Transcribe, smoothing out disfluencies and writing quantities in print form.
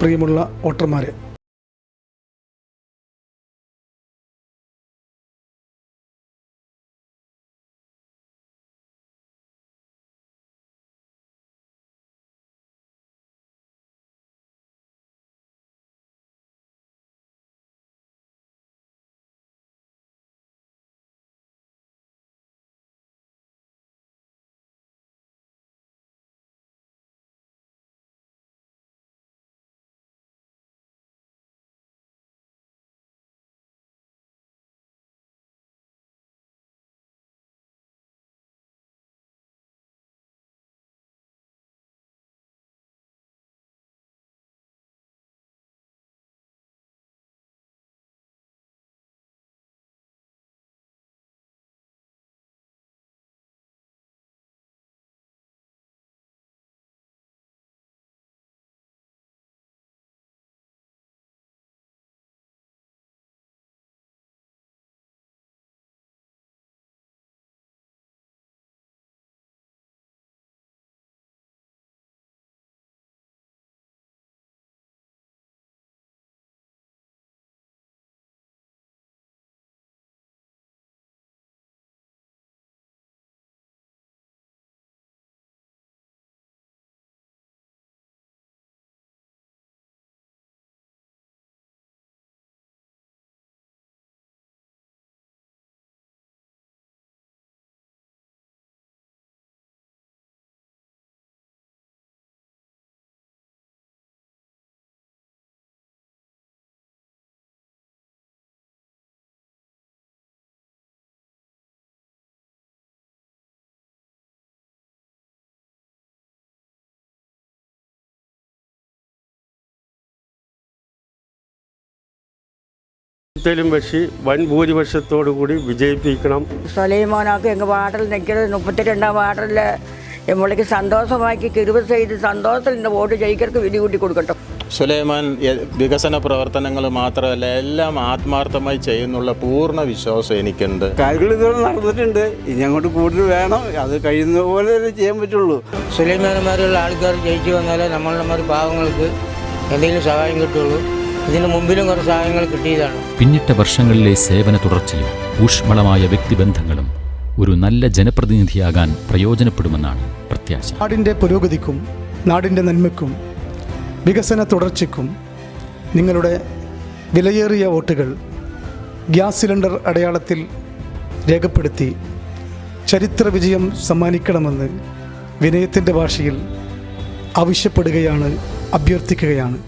പ്രിയമുള്ള വോട്ടർമാരെ, ബഷി വൻ ഭൂരിപക്ഷത്തോടു കൂടി വിജയിപ്പിക്കണം. സുലൈമാനാക്ക് എங்கள் வார்டில் நிற்கிறது 32ஆம் வார்டில் நம்மளுக்கு சந்தோஷமாக்கி கிருபை செய்து சந்தோஷத்தில் இந்த വോട്ട് ജയിക്കർക്ക് വിധി കൂട്ടി കൊടുക്കട്ടെ. സുലൈമാൻ വികസന പ്രവർത്തനങ്ങൾ മാത്രമല്ല എല്ലാം ആത്മാർത്ഥമായി ചെയ്യുന്നുള്ള പൂർണ്ണ വിശ്വാസം എനിക്കുണ്ട്. കാര്യങ്ങൾ ഇതുവരെ നടന്നിട്ടുണ്ട്, ഇനി അങ്ങോട്ട് കൂടുതൽ വേണം, അത് കഴിയുന്ന പോലെ ചെയ്യാൻ പറ്റുള്ളൂ. സുലൈമാന്മാരുള്ള ആൾക്കാർ ജയിച്ചു വന്നാലേ നമ്മളുടെ പാവങ്ങൾക്ക് എന്തെങ്കിലും സഹായം കിട്ടുള്ളൂ. ഇതിനു മുമ്പിലും കുറച്ച് സഹായങ്ങൾ കിട്ടിയതാണ്. പിന്നിട്ട വർഷങ്ങളിലെ സേവന തുടർച്ചയും ഊഷ്മളമായ വ്യക്തിബന്ധങ്ങളും ഒരു നല്ല ജനപ്രതിനിധിയാകാൻ പ്രയോജനപ്പെടുമെന്നാണ് പ്രത്യാശ. നാടിൻ്റെ പുരോഗതിക്കും നാടിൻ്റെ നന്മയ്ക്കും വികസന തുടർച്ചയ്ക്കും നിങ്ങളുടെ വിലയേറിയ വോട്ടുകൾ ഗ്യാസ് സിലിണ്ടർ അടയാളത്തിൽ രേഖപ്പെടുത്തി ചരിത്ര വിജയം സമ്മാനിക്കണമെന്ന് വിനയത്തിൻ്റെ ഭാഷയിൽ ആവശ്യപ്പെടുകയാണ്, അഭ്യർത്ഥിക്കുകയാണ്.